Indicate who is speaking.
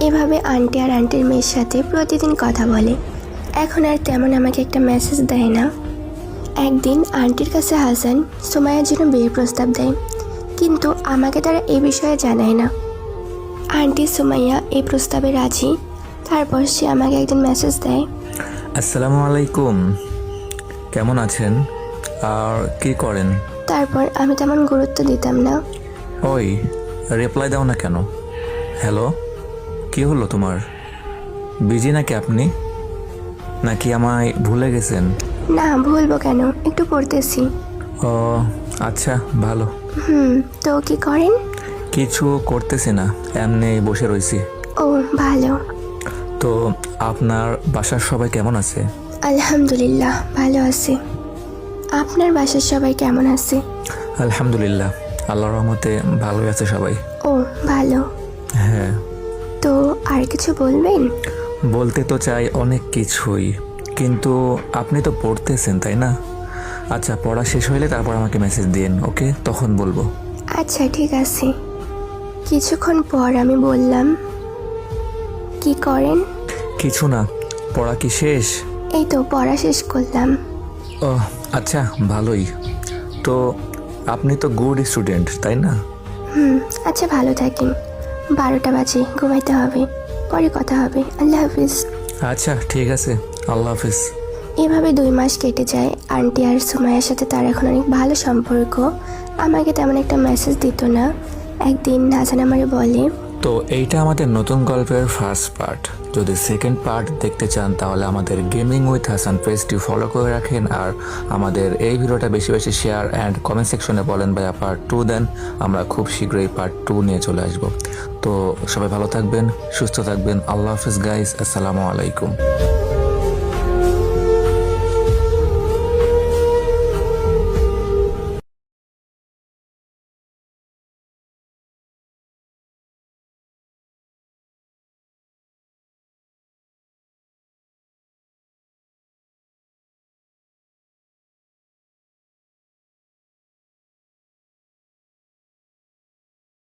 Speaker 1: এভাবে আন্টি আর আন্টির মেয়ের সাথে প্রতিদিন কথা বলে। এখন আর তেমন আমাকে একটা মেসেজ দেয় না। একদিন আন্টির কাছে হাসান সুমাইয়ার জন্য বিয়ের প্রস্তাব দেয়, কিন্তু আমাকে তারা এই বিষয়ে জানায় না। আন্টি সুমাইয়া এই প্রস্তাবে রাজি। তারপর সে আমাকে একদিন মেসেজ দেয়,
Speaker 2: আসসালামু আলাইকুম, কেমন আছেন আর কি করেন?
Speaker 1: তারপর আমি তেমন গুরুত্ব দিতাম না।
Speaker 2: ওই রিপ্লাই দাও না কেন? হ্যালো, কি হলো তোমার? বিজি নাকি আপনি? নাকি আমায় ভুলে গেছেন?
Speaker 1: না, ভুলবো কেন, একটু পড়তেছি।
Speaker 2: ও আচ্ছা, ভালো।
Speaker 1: তো কি করেন?
Speaker 2: কিছু করতেছি না, এমনি বসে রইছি।
Speaker 1: ও ভালো।
Speaker 2: তো আপনার বাসার সবাই কেমন আছে?
Speaker 1: আলহামদুলিল্লাহ ভালো আছে। আপনার বাসার সবাই কেমন আছে?
Speaker 2: আলহামদুলিল্লাহ, আল্লাহর রহমতে ভালোই আছে সবাই।
Speaker 1: ও ভালো।
Speaker 2: হ্যাঁ,
Speaker 1: তো আর কিছু বলবেন?
Speaker 2: বলতে তো চাই অনেক কিছুই, কিন্তু আপনি তো পড়তেছেন তাই না? আচ্ছা, পড়া শেষ হইলে তারপর আমাকে মেসেজ দিন, ওকে? তখন বলবো।
Speaker 1: আচ্ছা ঠিক আছে। কিছুক্ষণ পর আমি বললাম, কি করেন?
Speaker 2: কিছু না, পড়া কি শেষ?
Speaker 1: এই তো পড়া শেষ করলাম।
Speaker 2: ও আচ্ছা, ভালোই। তো আপনি তো গুড স্টুডেন্ট তাই না?
Speaker 1: আচ্ছা ভালো থাকেন। 12টা বাজে, ঘুমাইতে হবে, পরে কথা হবে। আল্লাহ হাফিজ।
Speaker 2: আচ্ছা ঠিক আছে, আল্লাহ হাফিজ।
Speaker 1: এভাবে 2 মাস কেটে যায়। আন্টি আর সুমাইয়ার সাথে তার এখন অনেক ভালো সম্পর্ক। আমাকে তেমন একটা মেসেজ দিত না। একদিন হাসান আমারে বলে,
Speaker 2: তো এইটা আমাদের নতুন গল্পের ফার্স্ট পার্ট। যদি সেকেন্ড পার্ট দেখতে চান তাহলে আমাদের গেমিং উইথ হাসান পেজটি ফলো করে রাখেন, আর আমাদের এই ভিডিওটা বেশি বেশি শেয়ার অ্যান্ড কমেন্ট সেকশনে বলেন ভাইয়া পার্ট 2 দেন। আমরা খুব শীঘ্রই পার্ট 2 নিয়ে চলে আসব। তো সবাই ভালো থাকবেন, সুস্থ থাকবেন। আল্লাহ হাফিজ গাইস, আসসালামু আলাইকুম।